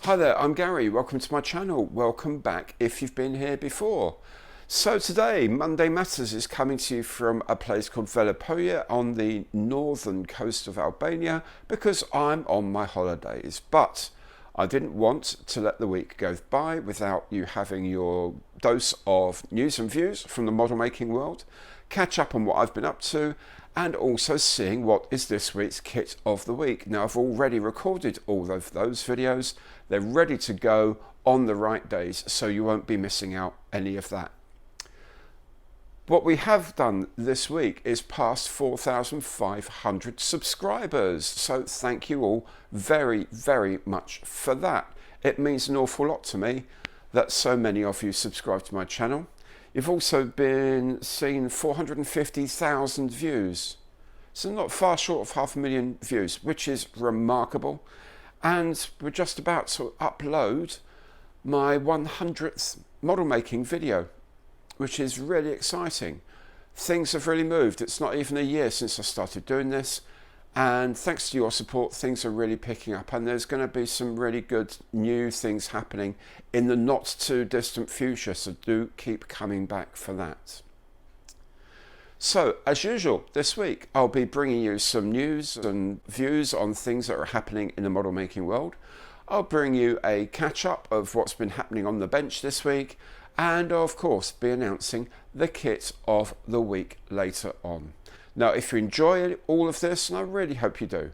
Hi there, I'm Gary. Welcome to my channel. Welcome back if you've been here before. So today, Monday Matters is coming to you from a place called Velipoja on the northern coast of Albania because I'm on my holidays. But I didn't want to let the week go by without you having your dose of news and views from the model making world, catch up on what I've been up to, and also seeing what is this week's kit of the week. Now, I've already recorded all of those videos. They're ready to go on the right days, so you won't be missing out any of that. What we have done this week is past 4,500 subscribers. So thank you all very, very much for that. It means an awful lot to me that so many of you subscribe to my channel. You've also been seeing 450,000 views. So not far short of 500,000 views, which is remarkable. And we're just about to upload my 100th model making video, which is really exciting. Things have really moved. It's not even a year since I started doing this. And thanks to your support, things are really picking up, and there's going to be some really good new things happening in the not too distant future, so do keep coming back for that. So, as usual, this week I'll be bringing you some news and views on things that are happening in the model making world. I'll bring you a catch up of what's been happening on the bench this week, and of course be announcing the kit of the week later on. Now, if you enjoy all of this, and I really hope you do,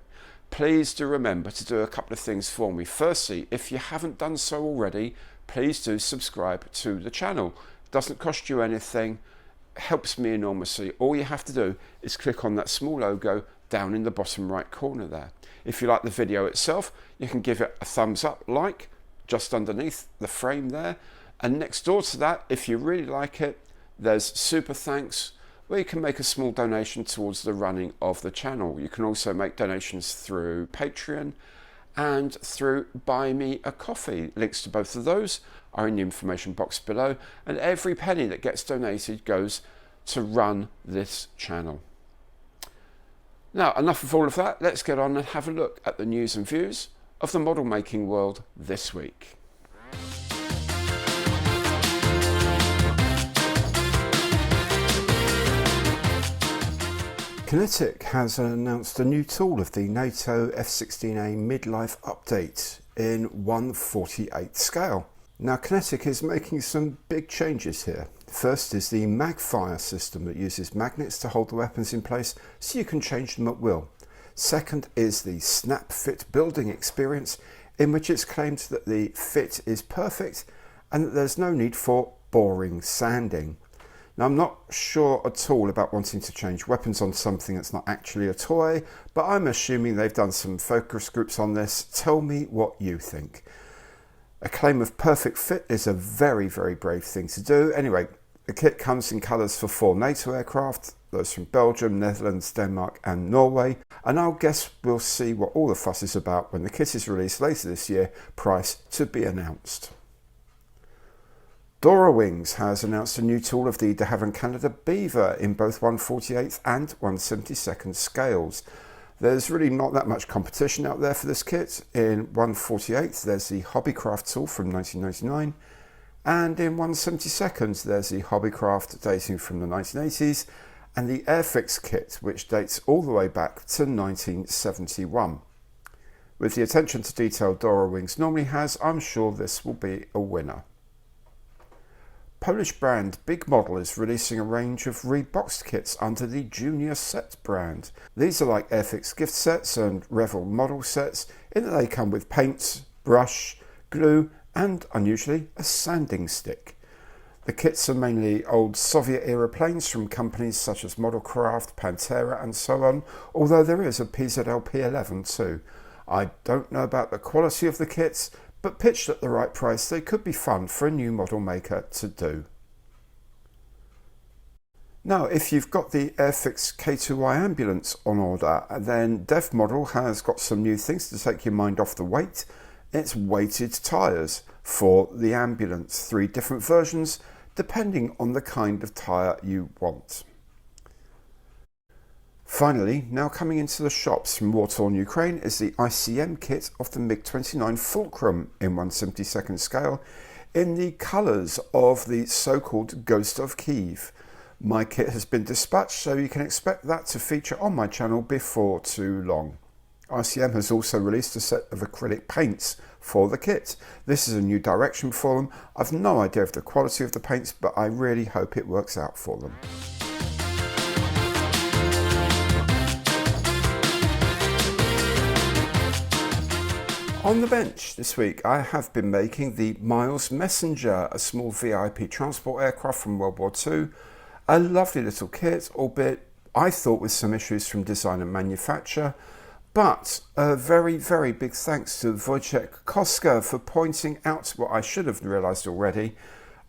please do remember to do a couple of things for me. Firstly, if you haven't done so already, please do subscribe to the channel. It doesn't cost you anything, helps me enormously. All you have to do is click on that small logo down in the bottom right corner there. If you like the video itself, you can give it a thumbs up, like, just underneath the frame there. And next door to that, if you really like it, there's super thanks, where you can make a small donation towards the running of the channel. You can also make donations through Patreon and through Buy Me a Coffee. Links to both of those are in the information box below, and every penny that gets donated goes to run this channel. Now, enough of all of that. Let's get on and have a look at the news and views of the model making world this week. Kinetic has announced a new tool of the NATO F-16A midlife update in 1/48 scale. Now, Kinetic is making some big changes here. First is the magfire system that uses magnets to hold the weapons in place so you can change them at will. Second is the snap fit building experience, in which it's claimed that the fit is perfect and that there's no need for boring sanding. Now, I'm not sure at all about wanting to change weapons on something that's not actually a toy, but I'm assuming they've done some focus groups on this. Tell me what you think. A claim of perfect fit is a very, very brave thing to do. Anyway, the kit comes in colours for 4 NATO aircraft, those from Belgium, Netherlands, Denmark and Norway, and I'll guess we'll see what all the fuss is about when the kit is released later this year, price to be announced. Dora Wings has announced a new tool of the de Havilland Canada Beaver in both 1/48th and 1/72nd scales. There's really not that much competition out there for this kit. In 1/48th there's the Hobbycraft tool from 1999, and in 1/72nd there's the Hobbycraft dating from the 1980s and the Airfix kit, which dates all the way back to 1971. With the attention to detail Dora Wings normally has, I'm sure this will be a winner. Polish brand Big Model is releasing a range of reboxed kits under the Junior Set brand. These are like Airfix gift sets and Revel model sets in that they come with paints, brush, glue and, unusually, a sanding stick. The kits are mainly old Soviet-era planes from companies such as Modelcraft, Pantera and so on, although there is a PZL-P11 too. I don't know about the quality of the kits, but pitched at the right price, they could be fun for a new model maker to do. Now, if you've got the Airfix K2Y ambulance on order, then Dev Model has got some new things to take your mind off the weight. It's weighted tyres for the ambulance, 3 different versions, depending on the kind of tyre you want. Finally, now coming into the shops from war-torn Ukraine is the ICM kit of the MiG-29 Fulcrum in 1/72 scale in the colours of the so-called Ghost of Kiev. My kit has been dispatched, so you can expect that to feature on my channel before too long. ICM has also released a set of acrylic paints for the kit. This is a new direction for them. I've no idea of the quality of the paints, but I really hope it works out for them. On the bench this week, I have been making the Miles Messenger, a small VIP transport aircraft from World War II. A lovely little kit, albeit I thought with some issues from design and manufacture. But a very, very big thanks to Wojciech Koska for pointing out what I should have realised already.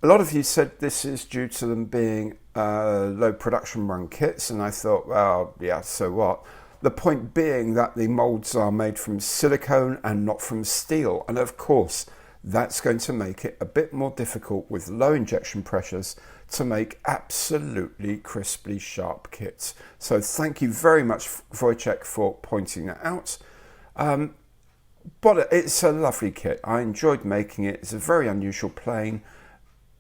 A lot of you said this is due to them being low production run kits, and I thought, well, yeah, so what? The point being that the moulds are made from silicone and not from steel. And of course, that's going to make it a bit more difficult with low injection pressures to make absolutely crisply sharp kits. So thank you very much, Wojciech, for pointing that out. But it's a lovely kit. I enjoyed making it. It's a very unusual plane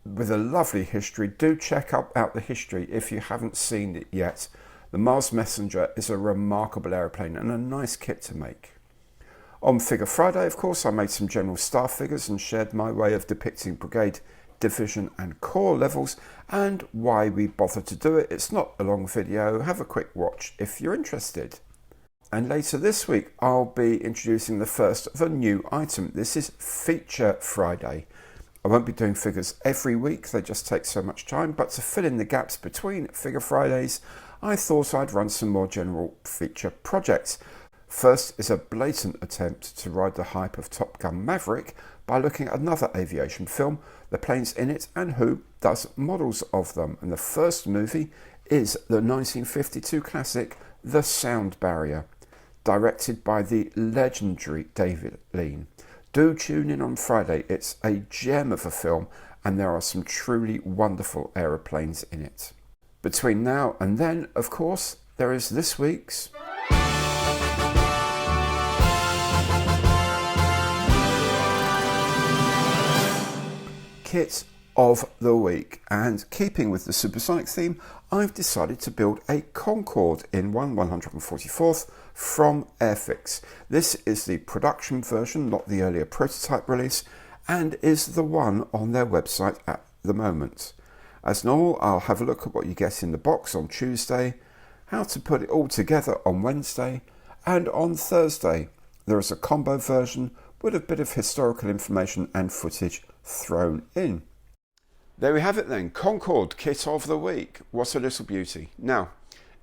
with a lovely history. Do check out the history if you haven't seen it yet. The Miles Messenger is a remarkable aeroplane and a nice kit to make. On Figure Friday, of course, I made some general staff figures and shared my way of depicting brigade, division and corps levels and why we bothered to do it. It's not a long video. Have a quick watch if you're interested. And later this week, I'll be introducing the first of a new item. This is Feature Friday. I won't be doing figures every week. They just take so much time. But to fill in the gaps between Figure Fridays, I thought I'd run some more general feature projects. First is a blatant attempt to ride the hype of Top Gun Maverick by looking at another aviation film, the planes in it and who does models of them. And the first movie is the 1952 classic The Sound Barrier, directed by the legendary David Lean. Do tune in on Friday. It's a gem of a film and there are some truly wonderful aeroplanes in it. Between now and then, of course, there is this week's Kit of the Week. And keeping with the supersonic theme, I've decided to build a Concorde in 1/144th from Airfix. This is the production version, not the earlier prototype release, and is the one on their website at the moment. As normal, I'll have a look at what you get in the box on Tuesday, how to put it all together on Wednesday, and on Thursday there is a combo version with a bit of historical information and footage thrown in. There we have it then, Concorde Kit of the Week. What a little beauty. Now,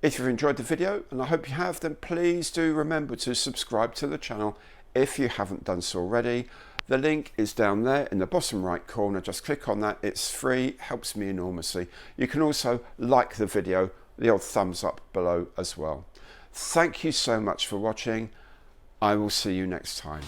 if you've enjoyed the video, and I hope you have, then please do remember to subscribe to the channel if you haven't done so already. The link is down there in the bottom right corner. Just click on that. It's free, helps me enormously. You can also like the video, the old thumbs up below as well. Thank you so much for watching. I will see you next time.